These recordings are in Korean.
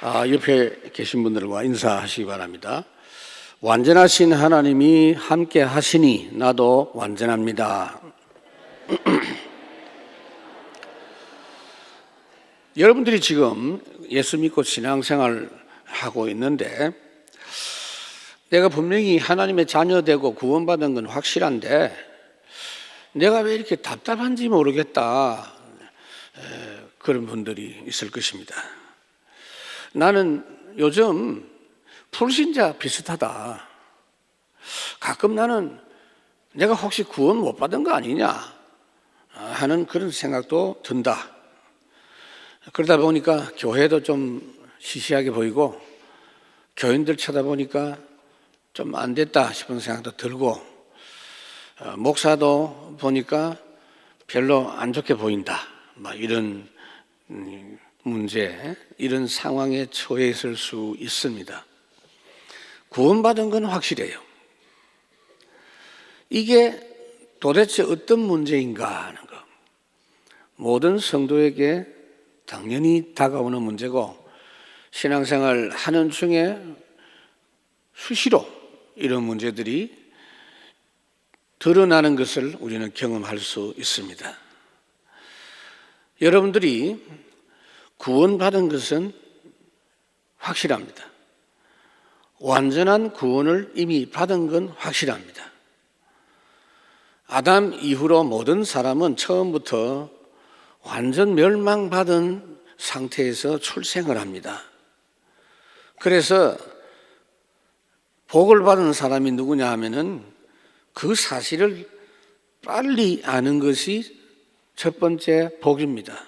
옆에 계신 분들과 인사하시기 바랍니다. 완전하신 하나님이 함께 하시니 나도 완전합니다. 여러분들이 지금 예수 믿고 신앙생활 하고 있는데, 내가 분명히 하나님의 자녀되고 구원받은 건 확실한데 내가 왜 이렇게 답답한지 모르겠다, 그런 분들이 있을 것입니다. 나는 요즘 불신자 비슷하다. 가끔 나는 내가 혹시 구원 못 받은 거 아니냐 하는 그런 생각도 든다. 그러다 보니까 교회도 좀 시시하게 보이고 교인들 쳐다보니까 좀 안 됐다 싶은 생각도 들고, 목사도 보니까 별로 안 좋게 보인다, 이런 문제, 이런 상황에 처해 있을 수 있습니다. 구원받은 건 확실해요. 이게 도대체 어떤 문제인가 하는 거, 모든 성도에게 당연히 다가오는 문제고, 신앙생활 하는 중에 수시로 이런 문제들이 드러나는 것을 우리는 경험할 수 있습니다. 여러분들이 구원받은 것은 확실합니다. 완전한 구원을 이미 받은 건 확실합니다. 아담 이후로 모든 사람은 처음부터 완전 멸망받은 상태에서 출생을 합니다. 그래서 복을 받은 사람이 누구냐 하면은 그 사실을 빨리 아는 것이 첫 번째 복입니다.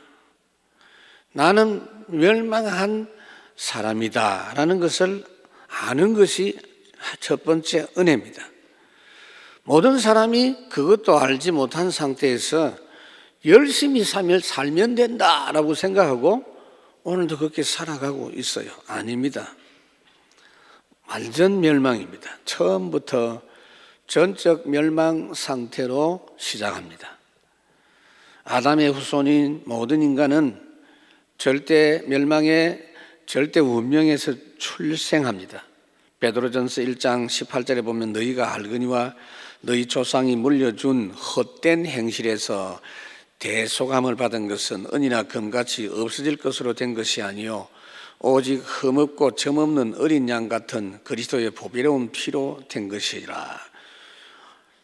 나는 멸망한 사람이다 라는 것을 아는 것이 첫 번째 은혜입니다. 모든 사람이 그것도 알지 못한 상태에서 열심히 살면 된다라고 생각하고 오늘도 그렇게 살아가고 있어요. 아닙니다. 완전 멸망입니다. 처음부터 전적 멸망 상태로 시작합니다. 아담의 후손인 모든 인간은 절대 멸망의 절대 운명에서 출생합니다. 베드로전서 1장 18절에 보면 너희가 알거니와 너희 조상이 물려준 헛된 행실에서 대속함을 받은 것은 은이나 금같이 없어질 것으로 된 것이 아니요 오직 흠없고 점없는 어린 양 같은 그리스도의 보배로운 피로 된 것이라.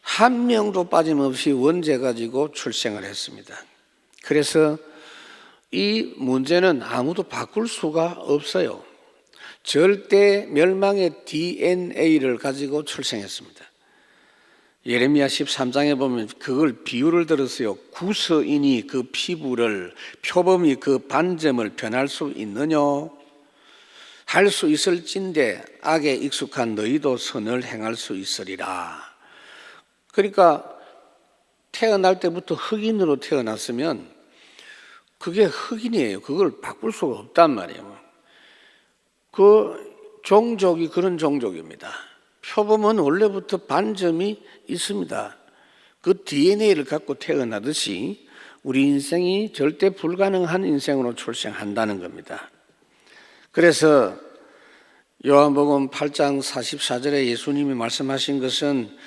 한 명도 빠짐없이 원죄 가지고 출생을 했습니다. 그래서 이 문제는 아무도 바꿀 수가 없어요. 절대 멸망의 DNA를 가지고 출생했습니다. 예레미야 13장에 보면 그걸 비유를 들었어요. 구서인이 그 피부를, 표범이 그 반점을 변할 수 있느냐? 할 수 있을진데 악에 익숙한 너희도 선을 행할 수 있으리라. 그러니까 태어날 때부터 흑인으로 태어났으면 그게 흑인이에요. 그걸 바꿀 수가 없단 말이에요. 그 종족이 그런 종족입니다. 표범은 원래부터 반점이 있습니다. 그 DNA를 갖고 태어나듯이 우리 인생이 절대 불가능한 인생으로 출생한다는 겁니다. 그래서 요한복음 8장 44절에 예수님이 말씀하신 것은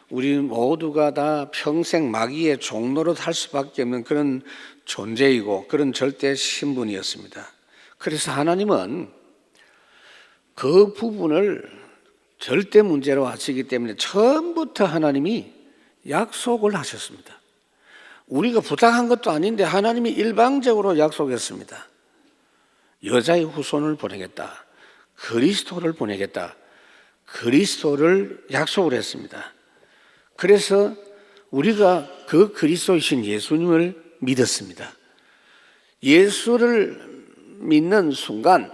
우리 모두가 다 평생 마귀의 종노릇 할 수밖에 없는 그런 존재이고 그런 절대 신분이었습니다. 그래서 하나님은 그 부분을 절대 문제로 하시기 때문에 처음부터 하나님이 약속을 하셨습니다. 우리가 부탁한 것도 아닌데 하나님이 일방적으로 약속했습니다. 여자의 후손을 보내겠다. 그리스도를 보내겠다. 그리스도를 약속을 했습니다. 그래서 우리가 그 그리스도이신 예수님을 믿었습니다. 예수를 믿는 순간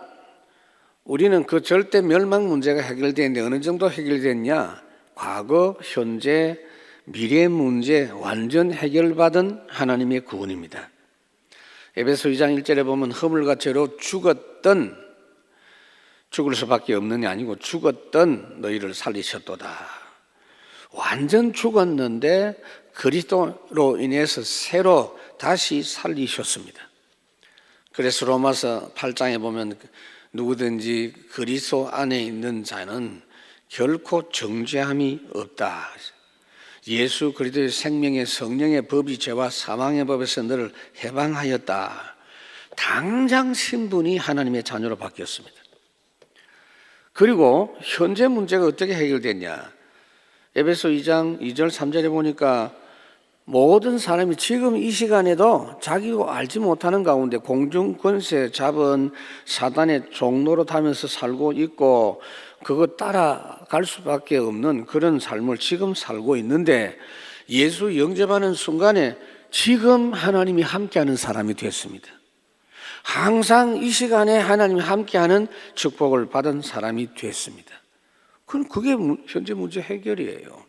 우리는 그 절대 멸망 문제가 해결되는데 어느 정도 해결됐냐? 과거, 현재, 미래 문제 완전 해결받은 하나님의 구원입니다. 에베소 2장 1절에 보면 허물과 죄로 죽었던, 죽을 수밖에 없는 게 아니고 죽었던 너희를 살리셨도다. 완전 죽었는데 그리스도로 인해서 새로 다시 살리셨습니다. 그래서 로마서 8장에 보면 누구든지 그리스도 안에 있는 자는 결코 정죄함이 없다. 예수 그리스도의 생명의 성령의 법이 죄와 사망의 법에서 너를 해방하였다. 당장 신분이 하나님의 자녀로 바뀌었습니다. 그리고 현재 문제가 어떻게 해결됐냐? 에베소 2장 2절 3절에 보니까 모든 사람이 지금 이 시간에도 자기가 알지 못하는 가운데 공중 권세 잡은 사단의 종로로 타면서 살고 있고 그거 따라갈 수밖에 없는 그런 삶을 지금 살고 있는데 예수 영접하는 순간에 지금 하나님이 함께하는 사람이 됐습니다. 항상 이 시간에 하나님이 함께하는 축복을 받은 사람이 됐습니다. 그럼 그게 현재 문제 해결이에요.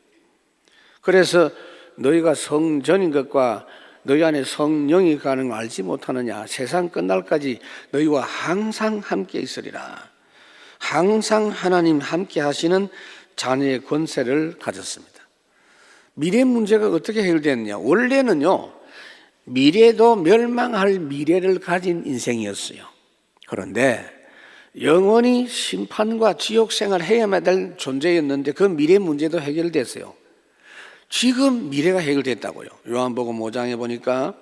그래서 너희가 성전인 것과 너희 안에 성령이 가는 걸 알지 못하느냐? 세상 끝날까지 너희와 항상 함께 있으리라. 항상 하나님 함께 하시는 자녀의 권세를 가졌습니다. 미래 문제가 어떻게 해결됐느냐? 원래는요, 미래도 멸망할 미래를 가진 인생이었어요. 그런데 영원히 심판과 지옥 생활을 해야만 될 존재였는데 그 미래 문제도 해결됐어요. 지금 미래가 해결됐다고요. 요한복음 5장에 보니까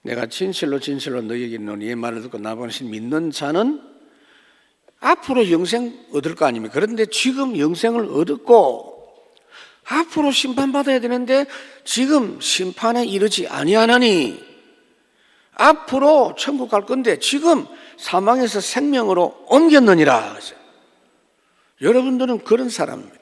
내가 진실로 너희에게 이르노니 이 말을 듣고 나 보내신 믿는 자는 앞으로 영생 얻을 거 아닙니까? 그런데 지금 영생을 얻었고 앞으로 심판받아야 되는데 지금 심판에 이르지 아니하나니 앞으로 천국 갈 건데 지금 사망에서 생명으로 옮겼느니라. 여러분들은 그런 사람입니다.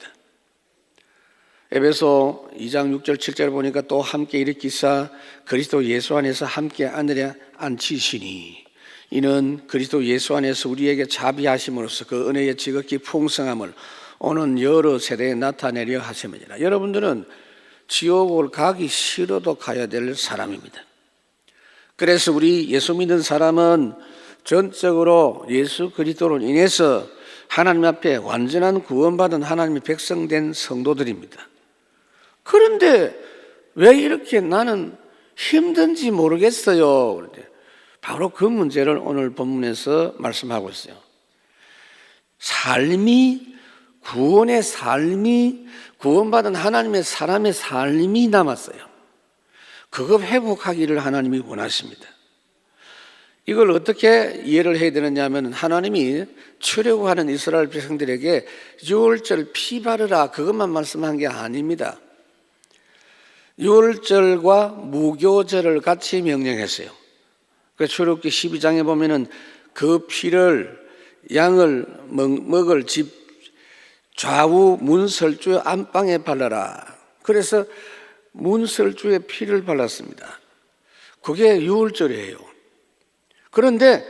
에베소 2장 6절 7절을 보니까 또 함께 일으키사 그리스도 예수 안에서 함께 하늘에 앉히시니 이는 그리스도 예수 안에서 우리에게 자비하심으로써 그 은혜의 지극히 풍성함을 오는 여러 세대에 나타내려 하심이니라. 여러분들은 지옥을 가기 싫어도 가야 될 사람입니다. 그래서 우리 예수 믿는 사람은 전적으로 예수 그리스도로 인해서 하나님 앞에 완전한 구원받은 하나님의 백성된 성도들입니다. 그런데 왜 이렇게 나는 힘든지 모르겠어요. 그런데 바로 그 문제를 오늘 본문에서 말씀하고 있어요. 구원의 삶이, 구원받은 하나님의 사람의 삶이 남았어요. 그거 회복하기를 하나님이 원하십니다. 이걸 어떻게 이해를 해야 되느냐 하면 하나님이 출애굽하는 이스라엘 백성들에게 유월절 피 바르라 그것만 말씀한 게 아닙니다. 유월절과 무교절을 같이 명령했어요. 그래서 출애굽기 12장에 보면은 그 피를 양을 먹을 집 좌우 문설주의 안방에 발라라. 그래서 문설주의 피를 발랐습니다. 그게 유월절이에요. 그런데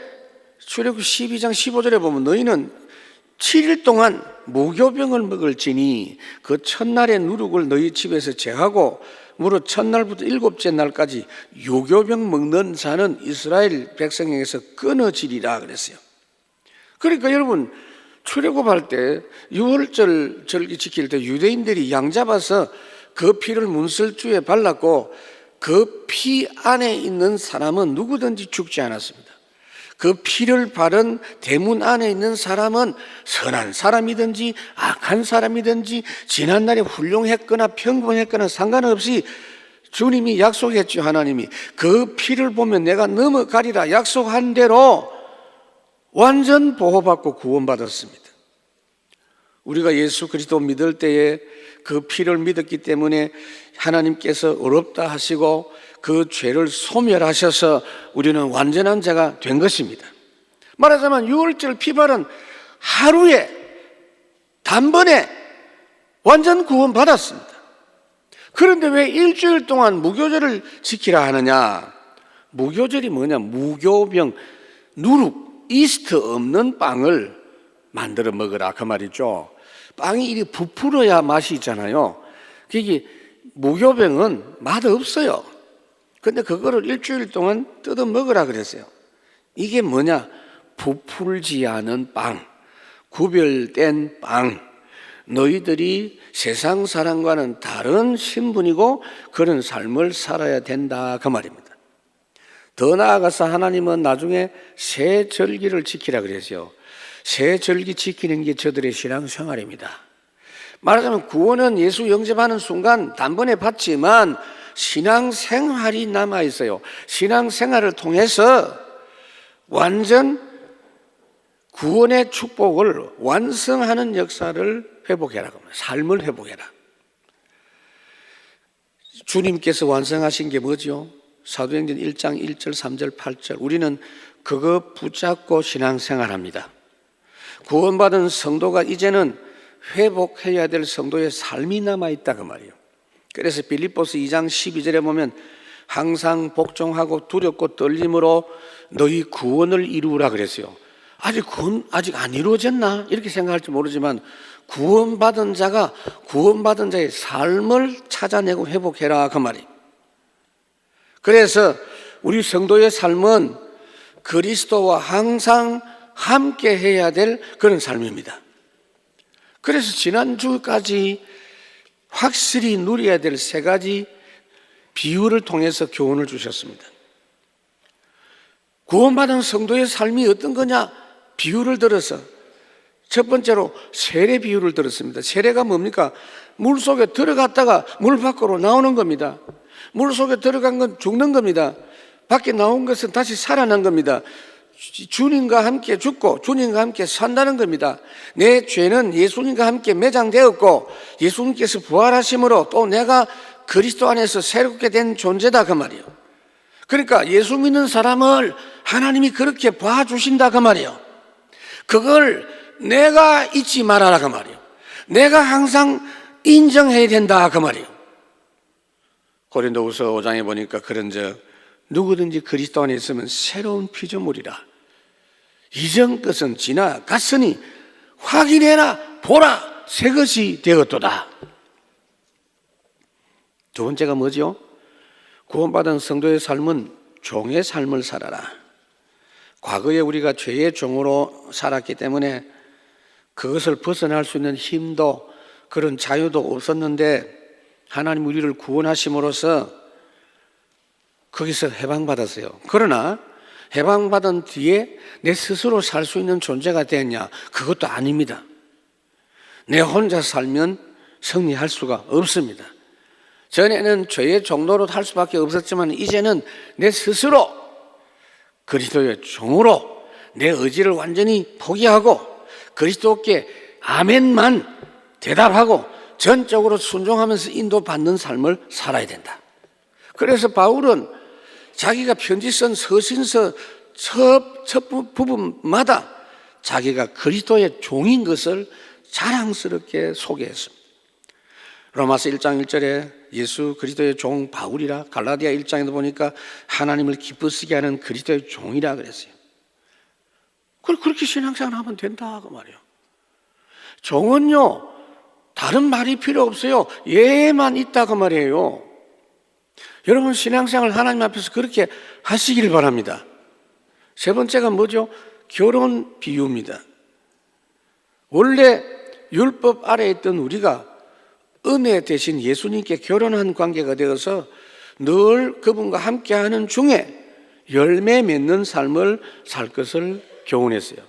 출애굽기 12장 15절에 보면 너희는 7일 동안 무교병을 먹을지니 그 첫날의 누룩을 너희 집에서 제하고 무릇 첫날부터 일곱째 날까지 유교병 먹는 자는 이스라엘 백성에게서 끊어지리라 그랬어요. 그러니까 여러분 출애굽할 때 유월절 절기 지킬 때 유대인들이 양 잡아서 그 피를 문설주에 발랐고 그 피 안에 있는 사람은 누구든지 죽지 않았습니다. 그 피를 바른 대문 안에 있는 사람은 선한 사람이든지 악한 사람이든지 지난날에 훌륭했거나 평범했거나 상관없이 주님이 약속했죠. 하나님이 그 피를 보면 내가 넘어가리라 약속한 대로 완전 보호받고 구원받았습니다. 우리가 예수 그리스도 믿을 때에 그 피를 믿었기 때문에 하나님께서 어렵다 하시고 그 죄를 소멸하셔서 우리는 완전한 자가 된 것입니다. 말하자면 유월절 피발은 하루에 단번에 완전 구원 받았습니다. 그런데 왜 일주일 동안 무교절을 지키라 하느냐? 무교절이 뭐냐? 무교병, 누룩, 이스트 없는 빵을 만들어 먹으라 그 말이죠. 빵이 이리 부풀어야 맛이 있잖아요. 그게 무교병은 맛없어요. 근데 그거를 일주일 동안 뜯어 먹으라 그랬어요. 이게 뭐냐? 부풀지 않은 빵, 구별된 빵. 너희들이 세상 사람과는 다른 신분이고 그런 삶을 살아야 된다 그 말입니다. 더 나아가서 하나님은 나중에 새 절기를 지키라 그랬어요. 새 절기 지키는 게 저들의 신앙생활입니다. 말하자면 구원은 예수 영접하는 순간 단번에 받지만 신앙생활이 남아있어요. 신앙생활을 통해서 완전 구원의 축복을 완성하는 역사를 회복해라. 삶을 회복해라. 주님께서 완성하신 게 뭐죠? 사도행전 1장 1절 3절 8절 우리는 그거 붙잡고 신앙생활합니다. 구원받은 성도가 이제는 회복해야 될 성도의 삶이 남아있다 그 말이에요. 그래서 빌립보서 2장 12절에 보면 항상 복종하고 두렵고 떨림으로 너희 구원을 이루라 그랬어요. 구원 아직 안 이루어졌나? 이렇게 생각할지 모르지만 구원받은 자가 구원받은 자의 삶을 찾아내고 회복해라 그 말이에요. 그래서 우리 성도의 삶은 그리스도와 항상 함께 해야 될 그런 삶입니다. 그래서 지난주까지 확실히 누려야 될 세 가지 비유를 통해서 교훈을 주셨습니다. 구원받은 성도의 삶이 어떤 거냐? 비유를 들어서 첫 번째로 세례 비유를 들었습니다. 세례가 뭡니까? 물 속에 들어갔다가 물 밖으로 나오는 겁니다. 물 속에 들어간 건 죽는 겁니다. 밖에 나온 것은 다시 살아난 겁니다. 주님과 함께 죽고 주님과 함께 산다는 겁니다. 내 죄는 예수님과 함께 매장되었고 예수님께서 부활하심으로 또 내가 그리스도 안에서 새롭게 된 존재다 그 말이에요. 그러니까 예수 믿는 사람을 하나님이 그렇게 봐주신다 그 말이에요. 그걸 내가 잊지 말아라 그 말이에요. 내가 항상 인정해야 된다 그 말이에요. 고린도후서 5장에 보니까 그런즉 누구든지 그리스도 안에 있으면 새로운 피조물이라. 이전 것은 지나갔으니 확인해라 보라 새 것이 되었도다. 두 번째가 뭐죠? 구원받은 성도의 삶은 종의 삶을 살아라. 과거에 우리가 죄의 종으로 살았기 때문에 그것을 벗어날 수 있는 힘도 그런 자유도 없었는데 하나님 우리를 구원하심으로써 거기서 해방받았어요. 그러나 해방받은 뒤에 내 스스로 살 수 있는 존재가 됐냐? 그것도 아닙니다. 내 혼자 살면 승리할 수가 없습니다. 전에는 죄의 종로로 할 수밖에 없었지만 이제는 내 스스로 그리스도의 종으로 내 의지를 완전히 포기하고 그리스도께 아멘만 대답하고 전적으로 순종하면서 인도받는 삶을 살아야 된다. 그래서 바울은 자기가 편지 쓴 서신서 첫 부분마다 자기가 그리스도의 종인 것을 자랑스럽게 소개했습니다. 로마서 1장 1절에 예수 그리스도의 종 바울이라, 갈라디아 1장에도 보니까 하나님을 기쁘시게 하는 그리스도의 종이라 그랬어요. 그렇게 신앙생활 하면 된다 그 말이에요. 종은요 다른 말이 필요 없어요. 예만 있다 그 말이에요. 여러분 신앙생활 하나님 앞에서 그렇게 하시길 바랍니다. 세 번째가 뭐죠? 결혼 비유입니다. 원래 율법 아래에 있던 우리가 은혜 대신 예수님께 결혼한 관계가 되어서 늘 그분과 함께하는 중에 열매 맺는 삶을 살 것을 교훈했어요.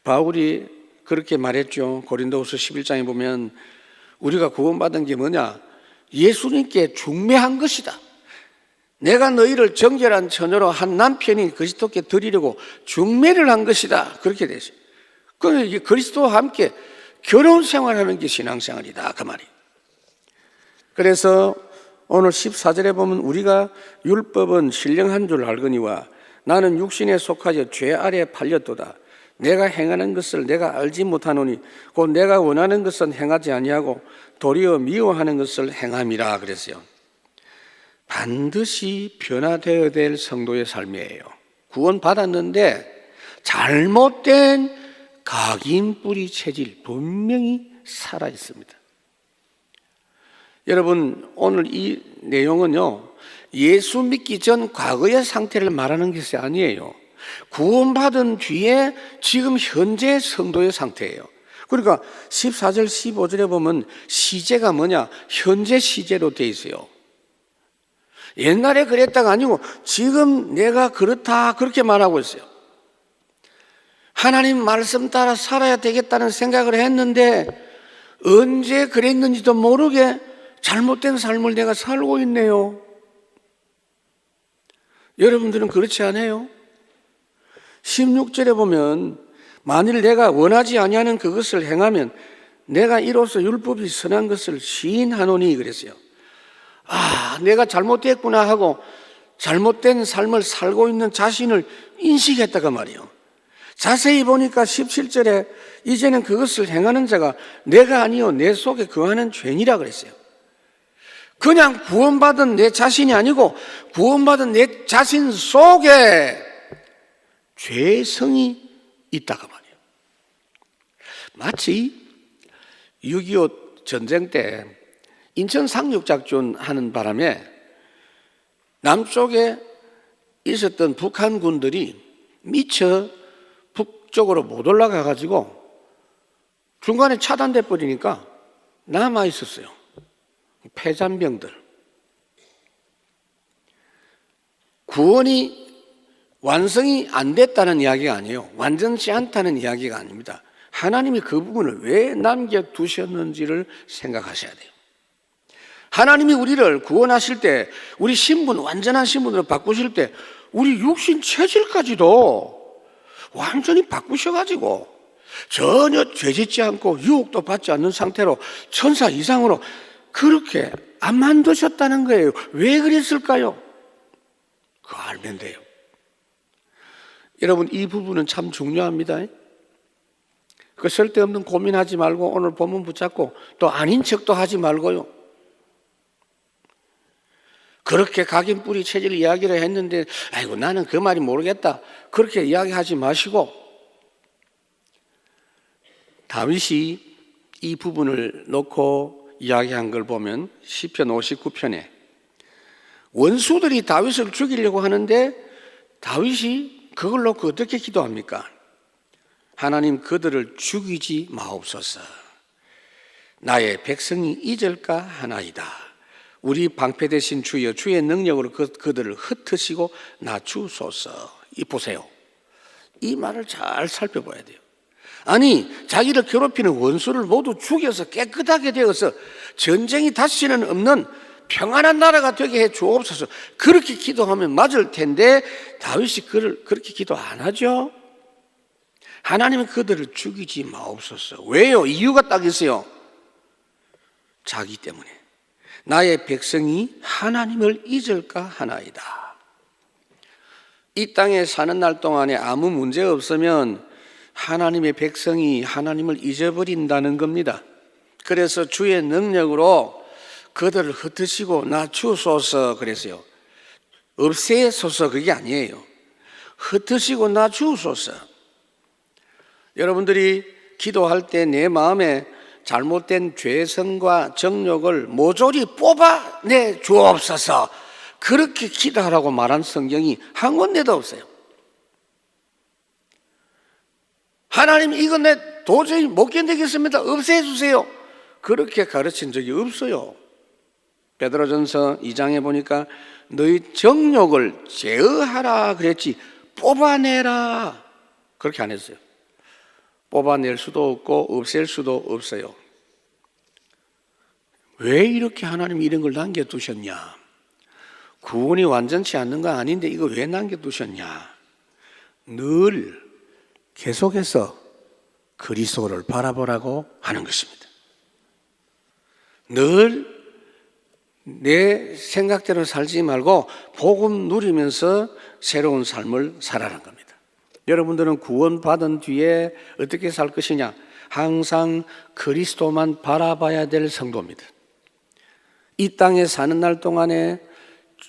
바울이 그렇게 말했죠. 고린도후서 11장에 보면 우리가 구원받은 게 뭐냐? 예수님께 중매한 것이다. 내가 너희를 정결한 처녀로 한 남편이 그리스도께 드리려고 중매를 한 것이다. 그렇게 되죠. 그리스도와 함께 결혼 생활하는 게 신앙생활이다 그 말이에요. 그래서 오늘 14절에 보면 우리가 율법은 신령한 줄 알거니와 나는 육신에 속하여 죄 아래에 팔렸도다. 내가 행하는 것을 내가 알지 못하노니 곧 내가 원하는 것은 행하지 아니하고 도리어 미워하는 것을 행함이라 그랬어요. 반드시 변화되어야 될 성도의 삶이에요. 구원 받았는데 잘못된 각인 뿌리 체질 분명히 살아 있습니다. 여러분 오늘 이 내용은요 예수 믿기 전 과거의 상태를 말하는 것이 아니에요. 구원받은 뒤에 지금 현재 성도의 상태예요. 그러니까 14절 15절에 보면 시제가 뭐냐? 현재 시제로 돼 있어요. 옛날에 그랬다가 아니고 지금 내가 그렇다 그렇게 말하고 있어요. 하나님 말씀 따라 살아야 되겠다는 생각을 했는데 언제 그랬는지도 모르게 잘못된 삶을 내가 살고 있네요. 여러분들은 그렇지 않아요? 16절에 보면 만일 내가 원하지 아니하는 그것을 행하면 내가 이로써 율법이 선한 것을 시인하노니 그랬어요. 내가 잘못됐구나 하고 잘못된 삶을 살고 있는 자신을 인식했다가 말이에요. 자세히 보니까 17절에 이제는 그것을 행하는 자가 내가 아니요 내 속에 거하는 죄니라 그랬어요. 그냥 구원받은 내 자신이 아니고 구원받은 내 자신 속에 죄성이 있다가 말이에요. 마치 6.25 전쟁 때 인천 상륙작전 하는 바람에 남쪽에 있었던 북한 군들이 미처 북쪽으로 못 올라가 가지고 중간에 차단돼 버리니까 남아 있었어요. 패잔병들. 구원이 완성이 안 됐다는 이야기가 아니에요. 완전치 않다는 이야기가 아닙니다. 하나님이 그 부분을 왜 남겨두셨는지를 생각하셔야 돼요. 하나님이 우리를 구원하실 때 우리 신분, 완전한 신분으로 바꾸실 때 우리 육신 체질까지도 완전히 바꾸셔가지고 전혀 죄짓지 않고 유혹도 받지 않는 상태로 천사 이상으로 그렇게 안 만드셨다는 거예요. 왜 그랬을까요? 그거 알면 돼요. 여러분, 이 부분은 참 중요합니다. 그 쓸데없는 고민하지 말고 오늘 본문 붙잡고 또 아닌 척도 하지 말고요. 그렇게 각인 뿌리 체질 이야기를 했는데 아이고 나는 그 말이 모르겠다 그렇게 이야기하지 마시고, 다윗이 이 부분을 놓고 이야기한 걸 보면 시편 59편에 원수들이 다윗을 죽이려고 하는데 다윗이 그걸 놓고 어떻게 기도합니까? 하나님 그들을 죽이지 마옵소서. 나의 백성이 잊을까 하나이다. 우리 방패 되신 주여, 주의 능력으로 그들을 흩으시고 낮추소서. 이 보세요. 이 말을 잘 살펴봐야 돼요. 아니, 자기를 괴롭히는 원수를 모두 죽여서 깨끗하게 되어서 전쟁이 다시는 없는 평안한 나라가 되게 해 주옵소서. 그렇게 기도하면 맞을 텐데 다윗이 그렇게 기도 안 하죠. 하나님은 그들을 죽이지 마옵소서. 왜요? 이유가 딱 있어요. 자기 때문에. 나의 백성이 하나님을 잊을까 하나이다. 이 땅에 사는 날 동안에 아무 문제 없으면 하나님의 백성이 하나님을 잊어버린다는 겁니다. 그래서 주의 능력으로 그들을 흩으시고 낮추소서 그랬어요. 없애소서 그게 아니에요. 흩으시고 낮추소서. 여러분들이 기도할 때 내 마음에 잘못된 죄성과 정욕을 모조리 뽑아내 주옵소서. 그렇게 기도하라고 말한 성경이 한 군데도 없어요. 하나님 이건 내 도저히 못 견디겠습니다. 없애주세요. 그렇게 가르친 적이 없어요. 베드로전서 2장에 보니까 너희 정욕을 제어하라 그랬지 뽑아내라 그렇게 안 했어요. 뽑아낼 수도 없고 없앨 수도 없어요. 왜 이렇게 하나님이 이런 걸 남겨두셨냐? 구원이 완전치 않는 거 아닌데 이거 왜 남겨두셨냐? 늘 계속해서 그리스도를 바라보라고 하는 것입니다. 늘 내 생각대로 살지 말고 복음 누리면서 새로운 삶을 살아가는 겁니다. 여러분들은 구원받은 뒤에 어떻게 살 것이냐? 항상 그리스도만 바라봐야 될 성도입니다. 이 땅에 사는 날 동안에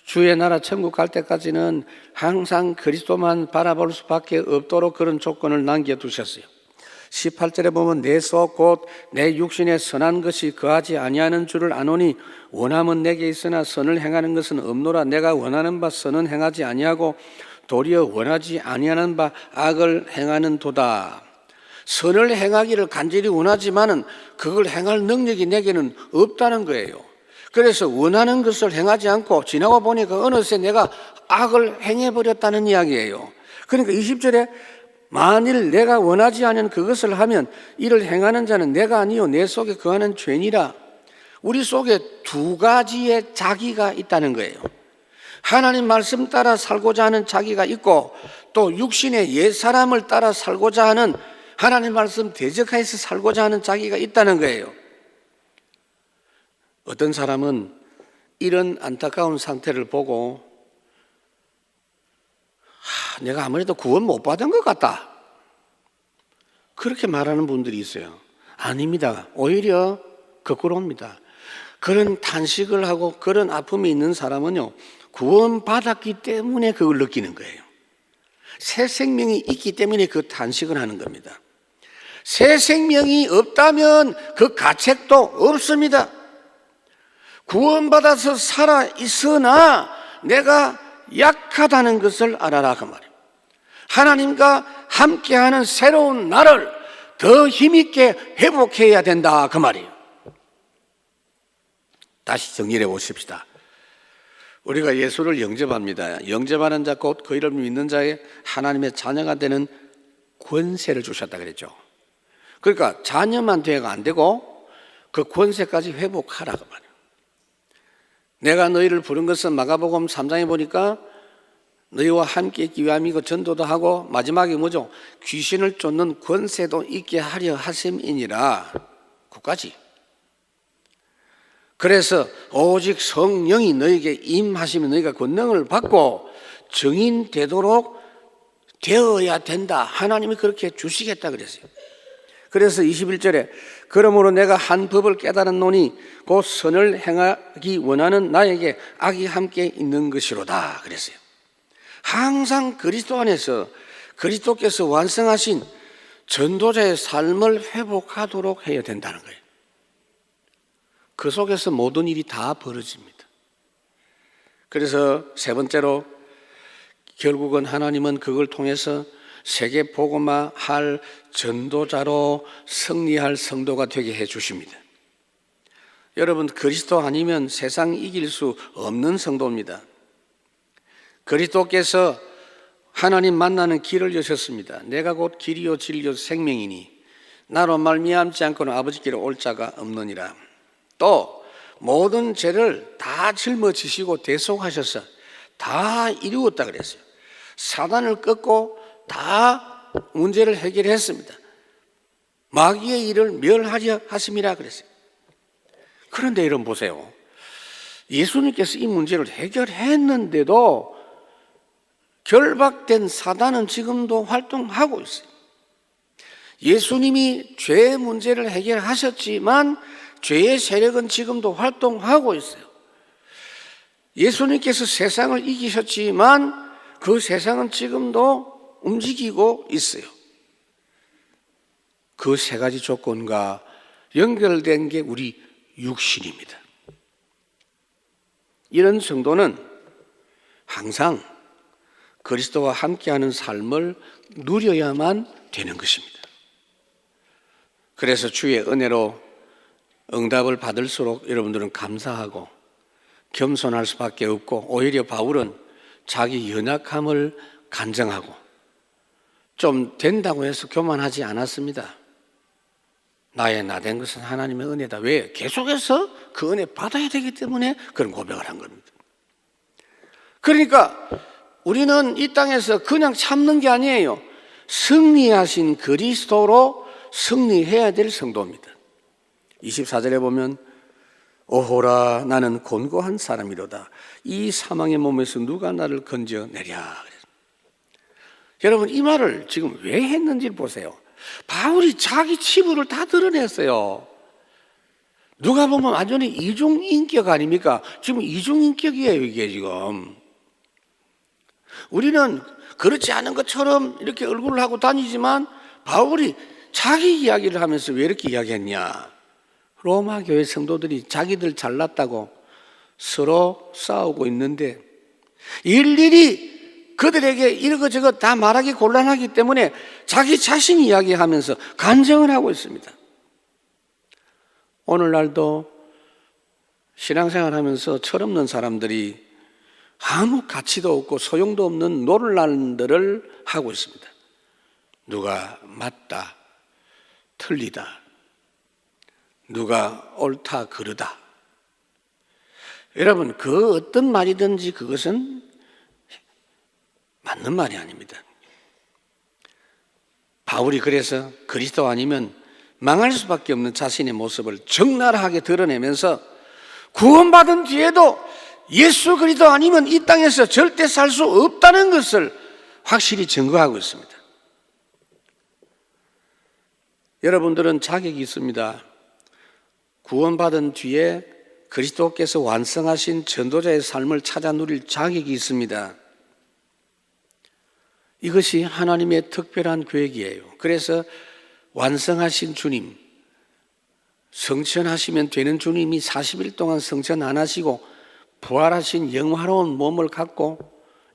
주의 나라 천국 갈 때까지는 항상 그리스도만 바라볼 수밖에 없도록 그런 조건을 남겨두셨어요. 18절에 보면 내 속 곧 내 육신에 선한 것이 거하지 아니하는 줄을 아노니 원함은 내게 있으나 선을 행하는 것은 없노라. 내가 원하는 바 선은 행하지 아니하고 도리어 원하지 아니하는 바 악을 행하는 도다. 선을 행하기를 간절히 원하지만은 그걸 행할 능력이 내게는 없다는 거예요. 그래서 원하는 것을 행하지 않고 지나고 보니까 어느새 내가 악을 행해버렸다는 이야기예요. 그러니까 20절에 만일 내가 원하지 않은 그것을 하면 이를 행하는 자는 내가 아니요 내 속에 거하는 죄니라. 우리 속에 두 가지의 자기가 있다는 거예요. 하나님 말씀 따라 살고자 하는 자기가 있고, 또 육신의 옛사람을 따라 살고자 하는, 하나님 말씀 대적하에서 살고자 하는 자기가 있다는 거예요. 어떤 사람은 이런 안타까운 상태를 보고 내가 아무래도 구원 못 받은 것 같다, 그렇게 말하는 분들이 있어요. 아닙니다. 오히려 거꾸로입니다. 그런 탄식을 하고 그런 아픔이 있는 사람은요, 구원 받았기 때문에 그걸 느끼는 거예요. 새 생명이 있기 때문에 그 탄식을 하는 겁니다. 새 생명이 없다면 그 가책도 없습니다. 구원받아서 살아 있으나 내가 약하다는 것을 알아라, 그 말이에요. 하나님과 함께하는 새로운 나를 더 힘있게 회복해야 된다, 그 말이에요. 다시 정리해 보십시다. 우리가 예수를 영접합니다. 영접하는 자 곧 그 이름을 믿는 자에 하나님의 자녀가 되는 권세를 주셨다 그랬죠. 그러니까 자녀만 돼가 안 되고 그 권세까지 회복하라, 그 말이에요. 내가 너희를 부른 것은 마가복음 3장에 보니까 너희와 함께 있기 위함이고 전도도 하고 마지막에 뭐죠? 귀신을 쫓는 권세도 있게 하려 하심이니라. 그까지. 그래서 오직 성령이 너희에게 임하시면 너희가 권능을 받고 증인 되도록 되어야 된다. 하나님이 그렇게 주시겠다 그랬어요. 그래서 21절에 그러므로 내가 한 법을 깨달았노니 곧 선을 행하기 원하는 나에게 악이 함께 있는 것이로다 그랬어요. 항상 그리스도 안에서 그리스도께서 완성하신 전도자의 삶을 회복하도록 해야 된다는 거예요. 그 속에서 모든 일이 다 벌어집니다. 그래서 세 번째로 결국은 하나님은 그걸 통해서 세계 복음화할 전도자로 승리할 성도가 되게 해 주십니다. 여러분, 그리스도 아니면 세상 이길 수 없는 성도입니다. 그리스도께서 하나님 만나는 길을 여셨습니다. 내가 곧 길이요 진리요 생명이니 나로 말미암지 않고는 아버지께로 올 자가 없느니라. 또 모든 죄를 다 짊어지시고 대속하셔서 다 이루었다 그랬어요. 사단을 꺾고 다 문제를 해결했습니다. 마귀의 일을 멸하려 하심이라 그랬어요. 그런데 여러분 보세요. 예수님께서 이 문제를 해결했는데도 결박된 사단은 지금도 활동하고 있어요. 예수님이 죄의 문제를 해결하셨지만 죄의 세력은 지금도 활동하고 있어요. 예수님께서 세상을 이기셨지만 그 세상은 지금도 움직이고 있어요. 그 세 가지 조건과 연결된 게 우리 육신입니다. 이런 성도는 항상 그리스도와 함께하는 삶을 누려야만 되는 것입니다. 그래서 주의 은혜로 응답을 받을수록 여러분들은 감사하고 겸손할 수밖에 없고, 오히려 바울은 자기 연약함을 간증하고 좀 된다고 해서 교만하지 않았습니다. 나의 나된 것은 하나님의 은혜다. 왜? 계속해서 그 은혜 받아야 되기 때문에 그런 고백을 한 겁니다. 그러니까 우리는 이 땅에서 그냥 참는 게 아니에요. 승리하신 그리스도로 승리해야 될 성도입니다. 24절에 보면 오호라 나는 곤고한 사람이로다. 이 사망의 몸에서 누가 나를 건져내랴. 여러분, 이 말을 지금 왜 했는지 보세요. 바울이 자기 치부를 다 드러냈어요. 누가 보면 완전히 이중인격 아닙니까? 지금 이중인격이에요, 이게 지금. 우리는 그렇지 않은 것처럼 이렇게 얼굴을 하고 다니지만 바울이 자기 이야기를 하면서 왜 이렇게 이야기했냐? 로마 교회 성도들이 자기들 잘났다고 서로 싸우고 있는데 일일이 그들에게 이것저것 다 말하기 곤란하기 때문에 자기 자신이 이야기하면서 간증을 하고 있습니다. 오늘날도 신앙생활 하면서 철없는 사람들이 아무 가치도 없고 소용도 없는 논란들을 하고 있습니다. 누가 맞다, 틀리다, 누가 옳다, 그르다. 여러분, 그 어떤 말이든지 그것은 맞는 말이 아닙니다. 바울이 그래서 그리스도 아니면 망할 수밖에 없는 자신의 모습을 적나라하게 드러내면서 구원받은 뒤에도 예수 그리스도 아니면 이 땅에서 절대 살 수 없다는 것을 확실히 증거하고 있습니다. 여러분들은 자격이 있습니다. 구원받은 뒤에 그리스도께서 완성하신 전도자의 삶을 찾아 누릴 자격이 있습니다. 이것이 하나님의 특별한 계획이에요. 그래서 완성하신 주님, 성천하시면 되는 주님이 40일 동안 성천 안 하시고 부활하신 영화로운 몸을 갖고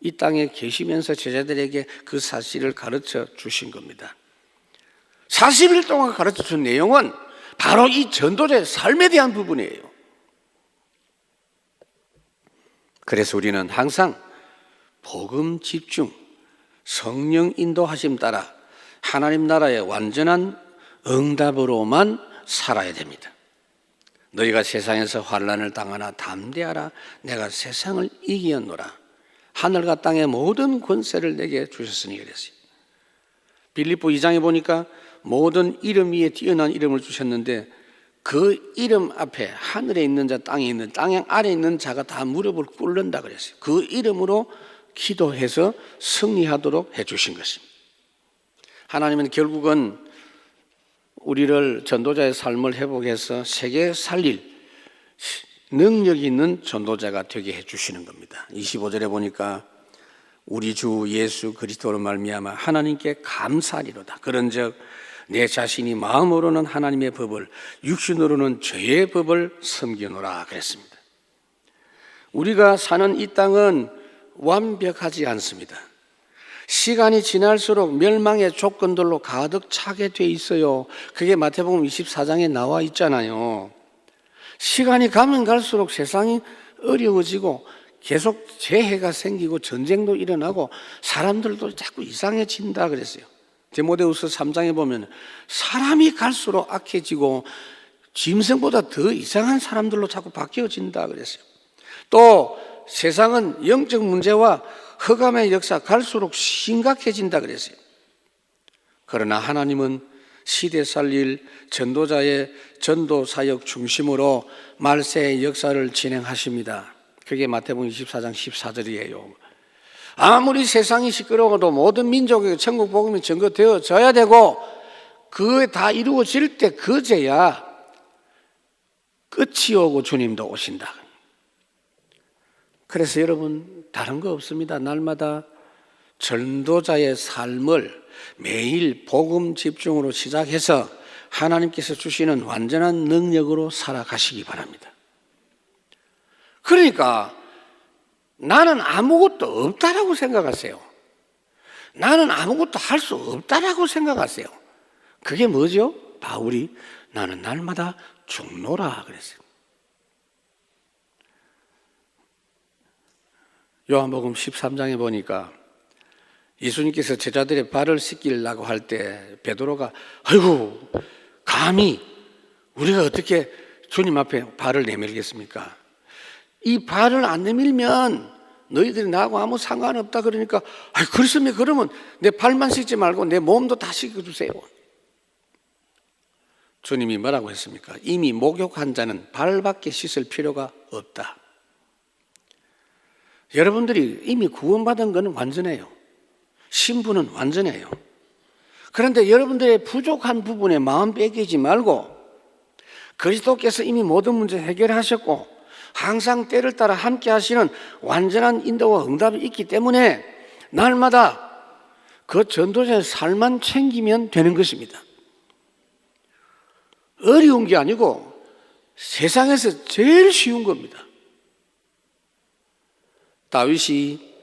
이 땅에 계시면서 제자들에게 그 사실을 가르쳐 주신 겁니다. 40일 동안 가르쳐 준 내용은 바로 이 전도자의 삶에 대한 부분이에요. 그래서 우리는 항상 복음 집중, 성령 인도하심 따라 하나님 나라의 완전한 응답으로만 살아야 됩니다. 너희가 세상에서 환난을 당하나 담대하라. 내가 세상을 이기었노라. 하늘과 땅의 모든 권세를 내게 주셨으니 그랬어요. 빌립보 2장에 보니까 모든 이름 위에 뛰어난 이름을 주셨는데 그 이름 앞에 하늘에 있는 자, 땅에 있는, 땅 아래에 있는 자가 다 무릎을 꿇는다 그랬어요. 그 이름으로 기도해서 승리하도록 해주신 것입니다. 하나님은 결국은 우리를 전도자의 삶을 회복해서 세계 살릴 능력이 있는 전도자가 되게 해주시는 겁니다. 25절에 보니까 우리 주 예수 그리스도로 말미암아 하나님께 감사하리로다. 그런즉 내 자신이 마음으로는 하나님의 법을, 육신으로는 죄의 법을 섬기노라 그랬습니다. 우리가 사는 이 땅은 완벽하지 않습니다. 시간이 지날수록 멸망의 조건들로 가득 차게 돼 있어요. 그게 마태복음 24장에 나와 있잖아요. 시간이 가면 갈수록 세상이 어려워지고 계속 재해가 생기고 전쟁도 일어나고 사람들도 자꾸 이상해진다 그랬어요. 디모데후서 3장에 보면 사람이 갈수록 악해지고 짐승보다 더 이상한 사람들로 자꾸 바뀌어진다 그랬어요. 또 세상은 영적 문제와 흑암의 역사 갈수록 심각해진다 그랬어요. 그러나 하나님은 시대 살릴 전도자의 전도 사역 중심으로 말세의 역사를 진행하십니다. 그게 마태복음 24장 14절이에요. 아무리 세상이 시끄러워도 모든 민족에게 천국 복음이 전거되어져야 되고 그게 다 이루어질 때 그제야 끝이 오고 주님도 오신다. 그래서 여러분 다른 거 없습니다. 날마다 전도자의 삶을 매일 복음 집중으로 시작해서 하나님께서 주시는 완전한 능력으로 살아가시기 바랍니다. 그러니까 나는 아무것도 없다라고 생각하세요. 나는 아무것도 할 수 없다라고 생각하세요. 그게 뭐죠? 바울이 나는 날마다 죽노라 그랬어요. 요한복음 13장에 보니까 예수님께서 제자들의 발을 씻기려고 할 때 베드로가 아이고 감히 우리가 어떻게 주님 앞에 발을 내밀겠습니까? 이 발을 안 내밀면 너희들이 나하고 아무 상관없다 그러니까 그렇으면 그러면 내 발만 씻지 말고 내 몸도 다 씻어주세요. 주님이 뭐라고 했습니까? 이미 목욕한 자는 발밖에 씻을 필요가 없다. 여러분들이 이미 구원받은 것은 완전해요. 신분은 완전해요. 그런데 여러분들의 부족한 부분에 마음 빼기지 말고 그리스도께서 이미 모든 문제 해결하셨고 항상 때를 따라 함께 하시는 완전한 인도와 응답이 있기 때문에 날마다 그 전도자의 삶만 챙기면 되는 것입니다. 어려운 게 아니고 세상에서 제일 쉬운 겁니다. 다윗이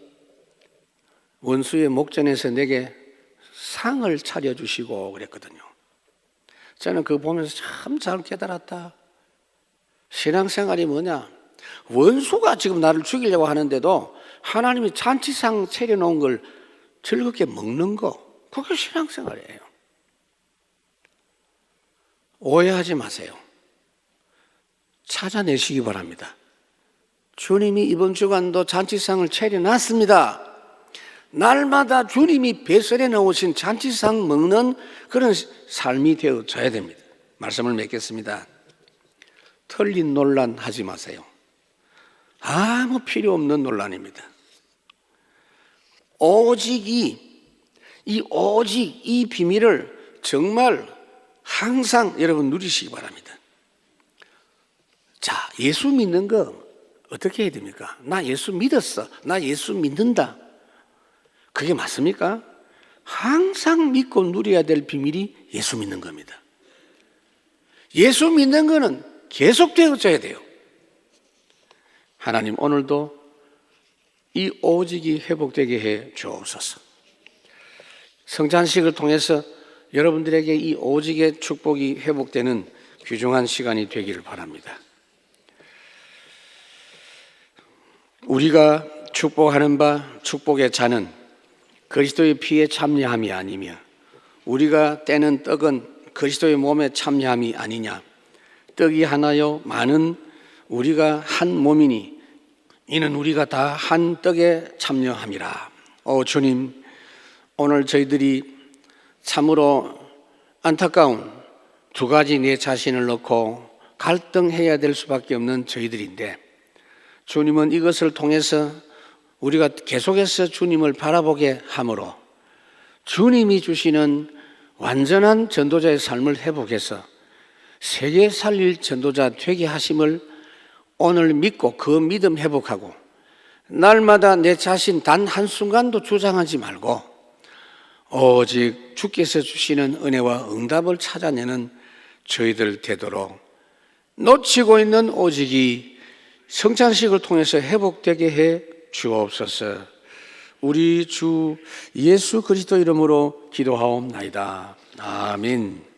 원수의 목전에서 내게 상을 차려주시고 그랬거든요. 저는 그거 보면서 참 잘 깨달았다. 신앙생활이 뭐냐? 원수가 지금 나를 죽이려고 하는데도 하나님이 잔치상 차려놓은 걸 즐겁게 먹는 거, 그게 신앙생활이에요. 오해하지 마세요. 찾아내시기 바랍니다. 주님이 이번 주간도 잔치상을 차려놨습니다. 날마다 주님이 배설해 놓으신 잔치상 먹는 그런 삶이 되어져야 됩니다. 말씀을 맺겠습니다. 틀린 논란 하지 마세요. 아무 필요 없는 논란입니다. 오직 이 비밀을 정말 항상 여러분 누리시기 바랍니다. 자, 예수 믿는 거 어떻게 해야 됩니까? 나 예수 믿었어. 나 예수 믿는다. 그게 맞습니까? 항상 믿고 누려야 될 비밀이 예수 믿는 겁니다. 예수 믿는 거는 계속 되어져야 돼요. 하나님 오늘도 이 오직이 회복되게 해 주옵소서. 성찬식을 통해서 여러분들에게 이 오직의 축복이 회복되는 귀중한 시간이 되기를 바랍니다. 우리가 축복하는 바 축복의 잔은 그리스도의 피에 참여함이 아니며 우리가 떼는 떡은 그리스도의 몸에 참여함이 아니냐. 떡이 하나요 많은 우리가 한 몸이니 이는 우리가 다 한 떡에 참여함이라. 주님, 오늘 저희들이 참으로 안타까운 두 가지 내 자신을 놓고 갈등해야 될 수밖에 없는 저희들인데 주님은 이것을 통해서 우리가 계속해서 주님을 바라보게 함으로 주님이 주시는 완전한 전도자의 삶을 회복해서 세계 살릴 전도자 되게 하심을 오늘 믿고 그 믿음 회복하고 날마다 내 자신 단 한순간도 주장하지 말고 오직 주께서 주시는 은혜와 응답을 찾아내는 저희들 되도록 놓치고 있는 오직이 성찬식을 통해서 회복되게 해 주옵소서. 우리 주 예수 그리스도 이름으로 기도하옵나이다. 아멘.